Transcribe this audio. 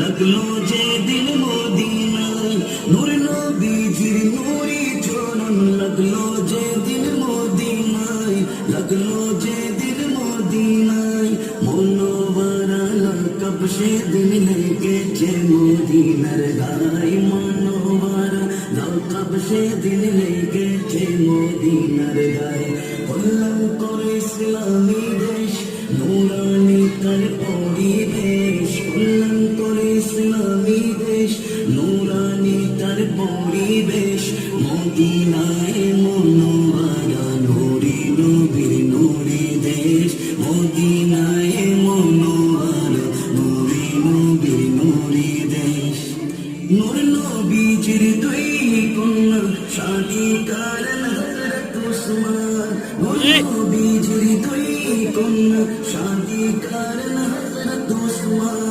লাগলো যে দিল মদিনায় নূর নবীজির নূরি চরণ লাগলো যে দিল মদিনায় লাগলো যে দিল মদিনায় মনোবরালা কব সে দিল লেগেছে মদিনার গায় মনোবরালা কব সে দিল লেগেছে মদিনার গায় কল্যাণ করে ইসলামী দেশ নূরানি তার পরিবেশ কল্যাণ করে ইসলামী দেশ নূরানি তার পরিবেশ মদিনায় মনোয়ারা নূরি নবীর নূরি দেশ মদিনায় মনোয়ারা নূরি নবীর নূরি দেশ নূর নবীজির দুই কন্যা শাদি করেন হযরত উসমান নূর নবীজির দুই কন্যা শাদি করেন হযরত উসমান